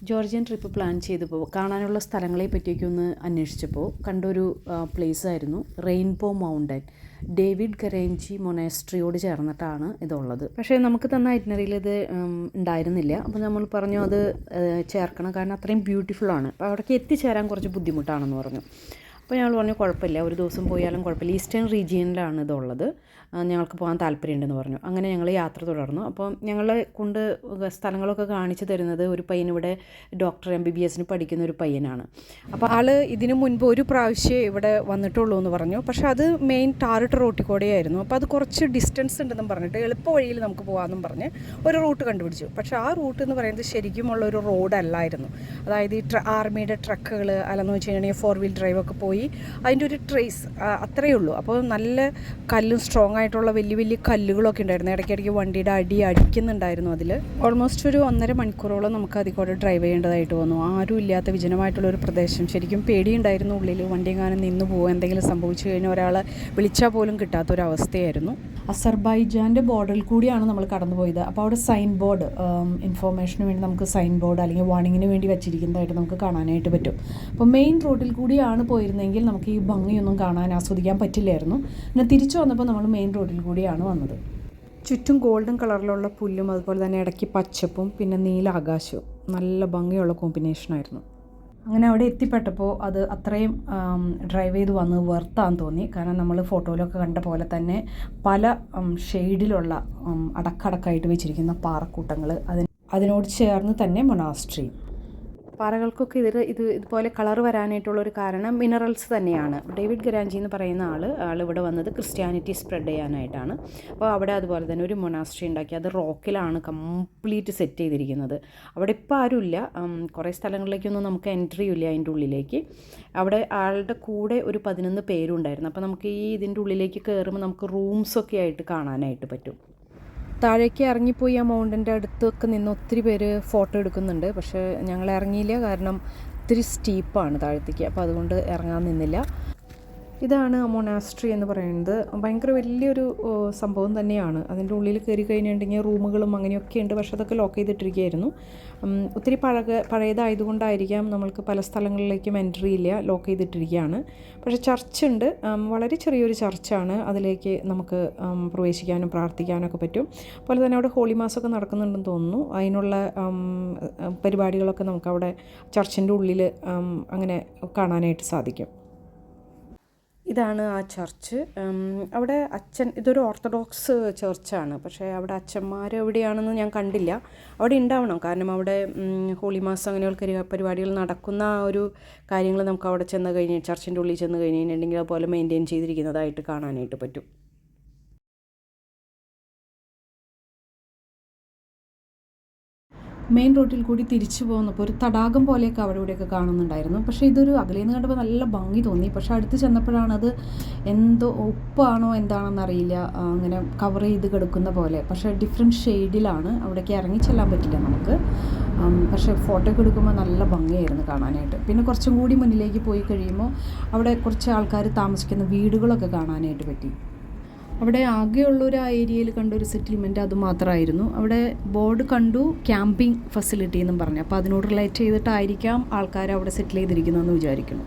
Georgian trip plan ചെയ്തപ്പോൾ കാണാനുള്ള സ്ഥലങ്ങളെ പറ്റിയൊക്കെ ഒന്ന് അന്വേഷിച്ചപ്പോൾ കണ്ടൊരു പ്ലേസായിരുന്നു റെയിൻബോ മൗണ്ടൻ. ഡേവിഡ് ഗരേഞ്ചി മൊനാസ്ട്രിയോട് ചേർന്നിട്ടാണ് ഇതുള്ളത്. പക്ഷേ നമുക്ക് തന്ന ഐറ്റിനറിയിൽ ഇത് ഉണ്ടായിരുന്നില്ല. അപ്പോൾ നമ്മൾ പറഞ്ഞു അത് ചേർക്കണം, കാരണം അത്രയും ബ്യൂട്ടിഫുള്ളാണ്. അപ്പോൾ അവിടേക്ക് എത്തിച്ചേരാൻ കുറച്ച് ബുദ്ധിമുട്ടാണെന്ന് പറഞ്ഞു. അപ്പോൾ ഞങ്ങൾ പറഞ്ഞു കുഴപ്പമില്ല, ഒരു ദിവസം പോയാലും കുഴപ്പമില്ല, ഈസ്റ്റേൺ റീജിയനിലാണ് ഇതുള്ളത്, ഞങ്ങൾക്ക് പോകാൻ താല്പര്യമുണ്ടെന്ന് പറഞ്ഞു. അങ്ങനെ ഞങ്ങൾ യാത്ര തുടർന്നു. അപ്പോൾ ഞങ്ങളെ കൊണ്ട് സ്ഥലങ്ങളൊക്കെ കാണിച്ചു തരുന്നത് ഒരു പയ്യൻ, ഇവിടെ ഡോക്ടർ MBBS പഠിക്കുന്ന ഒരു പയ്യനാണ്. അപ്പോൾ ആൾ ഇതിനു മുൻപ് ഒരു പ്രാവശ്യം ഇവിടെ വന്നിട്ടുള്ളൂ എന്ന് പറഞ്ഞു. പക്ഷേ അത് മെയിൻ ടാറിട്ട് റോട്ടിൽ കൂടെയായിരുന്നു. അപ്പോൾ അത് കുറച്ച് ഡിസ്റ്റൻസ് ഉണ്ടെന്നും പറഞ്ഞിട്ട് എളുപ്പ വഴിയിൽ നമുക്ക് പോകാമെന്നും പറഞ്ഞ് ഒരു റൂട്ട് കണ്ടുപിടിച്ചു. പക്ഷേ ആ റൂട്ട് എന്ന് പറയുന്നത് ശരിക്കുമുള്ള ഒരു റോഡല്ലായിരുന്നു. അതായത് ഈ ആർമിയുടെ ട്രക്കുകൾ അല്ലെന്ന് വെച്ച് കഴിഞ്ഞാൽ 4 വീൽ ഡ്രൈവൊക്കെ പോയി അതിൻ്റെ ഒരു ട്രേസ് അത്രയേ ഉള്ളൂ. അപ്പോൾ നല്ല കല്ലും സ്ട്രോങ് ആയിട്ടുള്ള വലിയ വലിയ കല്ലുകളൊക്കെ ഉണ്ടായിരുന്നു. ഇടയ്ക്കിടയ്ക്ക് വണ്ടിയുടെ അടിക്കുന്നുണ്ടായിരുന്നു. അതിൽ ഓൾമോസ്റ്റ് ഒരു 1.5 മണിക്കൂറോളം നമുക്ക് അതിൽ കൂടെ ഡ്രൈവ് ചെയ്യേണ്ടതായിട്ട് വന്നു. ആരും ഇല്ലാത്ത വിജനമായിട്ടുള്ളൊരു പ്രദേശം. ശരിക്കും പേടിയുണ്ടായിരുന്നു ഉള്ളിൽ, വണ്ടിയെങ്ങാനും നിന്ന് പോകുക, എന്തെങ്കിലും സംഭവിച്ചു കഴിഞ്ഞാൽ ഒരാളെ വിളിച്ചാൽ പോലും കിട്ടാത്തൊരവസ്ഥയായിരുന്നു. അസർബൈജാൻ്റെ ബോർഡറിൽ കൂടിയാണ് നമ്മൾ കടന്നു പോയത്. അപ്പോൾ അവിടെ സൈൻ ബോർഡ്, ഇൻഫോർമേഷന് വേണ്ടി നമുക്ക് സൈൻ ബോർഡ് അല്ലെങ്കിൽ വാർണിങ്ങിന് വേണ്ടി വെച്ചിരിക്കുന്നതായിട്ട് നമുക്ക് കാണാനായിട്ട് പറ്റും. അപ്പോൾ മെയിൻ റോഡിൽ കൂടിയാണ് പോയിരുന്നെങ്കിൽ നമുക്ക് ഈ ഭംഗിയൊന്നും കാണാൻ ആസ്വദിക്കാൻ പറ്റില്ലായിരുന്നു. പിന്നെ തിരിച്ചു വന്നപ്പോൾ നമ്മൾ മെയിൻ റോഡിൽ കൂടിയാണ് വന്നത്. ചുറ്റും ഗോൾഡൻ കളറിലുള്ള പുല്ലും അതുപോലെ തന്നെ ഇടയ്ക്ക് പച്ചപ്പും പിന്നെ നീല ആകാശവും നല്ല ഭംഗിയുള്ള കോമ്പിനേഷനായിരുന്നു. അങ്ങനെ അവിടെ എത്തിപ്പെട്ടപ്പോൾ അത് അത്രയും ഡ്രൈവ് ചെയ്ത് വന്ന് വെർത്താന്ന് തോന്നി. കാരണം നമ്മൾ ഫോട്ടോയിലൊക്കെ കണ്ട പോലെ തന്നെ പല ഷെയ്ഡിലുള്ള അടക്കടക്കായിട്ട് വെച്ചിരിക്കുന്ന പാറക്കൂട്ടങ്ങൾ, അതിനോട് ചേർന്ന് തന്നെ മൊനാസ്ട്രി. പാറകൾക്കൊക്കെ ഇതുപോലെ കളർ വരാനായിട്ടുള്ളൊരു കാരണം മിനറൽസ് തന്നെയാണ്. ഡേവിഡ് ഗരാഞ്ചി എന്ന് പറയുന്ന ആൾ ഇവിടെ വന്നത് ക്രിസ്ത്യാനിറ്റി സ്പ്രെഡ് ചെയ്യാനായിട്ടാണ്. അപ്പോൾ അവിടെ അതുപോലെ തന്നെ ഒരു മൊനാസ്ട്രി ഉണ്ടാക്കി. അത് റോക്കിലാണ് കംപ്ലീറ്റ് സെറ്റ് ചെയ്തിരിക്കുന്നത്. അവിടെ ഇപ്പോൾ ആരുമില്ല, കുറേ സ്ഥലങ്ങളിലേക്കൊന്നും നമുക്ക് എൻട്രി ഇല്ല അതിൻ്റെ ഉള്ളിലേക്ക്. അവിടെ ആളുടെ കൂടെ ഒരു 11 പേരുണ്ടായിരുന്നു. അപ്പോൾ നമുക്ക് ഇതിൻ്റെ ഉള്ളിലേക്ക് കയറുമ്പോൾ നമുക്ക് റൂംസൊക്കെ ആയിട്ട് കാണാനായിട്ട് പറ്റും. താഴേക്ക് ഇറങ്ങിപ്പോയി ആ മൗണ്ടൻ്റെ അടുത്തൊക്കെ നിന്ന് ഒത്തിരി പേര് ഫോട്ടോ എടുക്കുന്നുണ്ട്. പക്ഷേ ഞങ്ങൾ ഇറങ്ങിയില്ല, കാരണം ഒത്തിരി സ്റ്റീപ്പാണ് താഴത്തേക്ക്. അപ്പോൾ അതുകൊണ്ട് ഇറങ്ങാൻ നിന്നില്ല. ഇതാണ് മൊനാസ്ട്രി എന്ന് പറയുന്നത്. ഭയങ്കര വലിയൊരു സംഭവം തന്നെയാണ്. അതിൻ്റെ ഉള്ളിൽ കയറി കഴിഞ്ഞിട്ടുണ്ടെങ്കിൽ റൂമുകളും അങ്ങനെയൊക്കെ ഉണ്ട്. പക്ഷേ അതൊക്കെ ലോക്ക് ചെയ്തിട്ടിരിക്കുകയായിരുന്നു. ഒത്തിരി പഴയതായതുകൊണ്ടായിരിക്കാം നമ്മൾക്ക് പല സ്ഥലങ്ങളിലേക്കും എൻട്രി ഇല്ല, ലോക്ക് ചെയ്തിട്ടിരിക്കുകയാണ്. പക്ഷേ ചർച്ചുണ്ട്, വളരെ ചെറിയൊരു ചർച്ചാണ്. അതിലേക്ക് നമുക്ക് പ്രവേശിക്കാനും പ്രാർത്ഥിക്കാനും ഒക്കെ പറ്റും. അതുപോലെ തന്നെ അവിടെ ഹോളി മാസമൊക്കെ നടക്കുന്നുണ്ടെന്ന് തോന്നുന്നു. അതിനുള്ള പരിപാടികളൊക്കെ നമുക്കവിടെ ചർച്ചിൻ്റെ ഉള്ളിൽ അങ്ങനെ കാണാനായിട്ട് സാധിക്കും. ഇതാണ് ആ ചർച്ച്. അവിടെ ഇതൊരു ഓർത്തഡോക്സ് ചർച്ചാണ്. പക്ഷേ അവിടെ അച്ഛന്മാർ എവിടെയാണെന്ന് ഞാൻ കണ്ടില്ല. അവിടെ ഉണ്ടാവണം, കാരണം അവിടെ ഹോളി മാസം അങ്ങനെയുള്ള പരിപാടികൾ നടക്കുന്ന ആ ഒരു കാര്യങ്ങൾ നമുക്ക് അവിടെ ചർച്ചിൻ്റെ ഉള്ളിൽ ചെന്ന് കഴിഞ്ഞിട്ടുണ്ടെങ്കിൽ അതുപോലെ മെയിൻറ്റെയിൻ ചെയ്തിരിക്കുന്നതായിട്ട് കാണാനായിട്ട് പറ്റും. മെയിൻ റോഡിൽ കൂടി തിരിച്ചു പോകുന്നപ്പോൾ ഒരു തടാകം പോലെയൊക്കെ അവിടെ ഇവിടെയൊക്കെ കാണുന്നുണ്ടായിരുന്നു. പക്ഷേ ഇതൊരു അകലേന്ന് കണ്ടപ്പോൾ നല്ല ഭംഗി തോന്നി. പക്ഷേ അടുത്ത് ചെന്നപ്പോഴാണത് എന്തോ ഉപ്പാണോ എന്താണെന്ന് അറിയില്ല, അങ്ങനെ കവർ ചെയ്ത് കിടക്കുന്ന പോലെ. പക്ഷേ ഡിഫറെൻറ്റ് ഷെയ്ഡിലാണ്. അവിടേക്ക് ഇറങ്ങി ചെല്ലാൻ പറ്റില്ല നമുക്ക്. പക്ഷേ ഫോട്ടോ ഒക്കെ എടുക്കുമ്പോൾ നല്ല ഭംഗിയായിരുന്നു കാണാനായിട്ട്. പിന്നെ കുറച്ചും കൂടി മുന്നിലേക്ക് പോയി കഴിയുമ്പോൾ അവിടെ കുറച്ച് ആൾക്കാർ താമസിക്കുന്ന വീടുകളൊക്കെ കാണാനായിട്ട് പറ്റി. അവിടെ ആകെയുള്ളൊരു ആ ഏരിയയിൽ കണ്ടൊരു സെറ്റിൽമെൻറ്റ് അത് മാത്രമായിരുന്നു. അവിടെ ബോർഡ് കണ്ടു, ക്യാമ്പിംഗ് ഫെസിലിറ്റി എന്നും പറഞ്ഞു. അപ്പോൾ അതിനോട് റിലേറ്റ് ചെയ്തിട്ടായിരിക്കാം ആൾക്കാർ അവിടെ സെറ്റിൽ ചെയ്തിരിക്കുന്നതെന്ന് വിചാരിക്കുന്നു.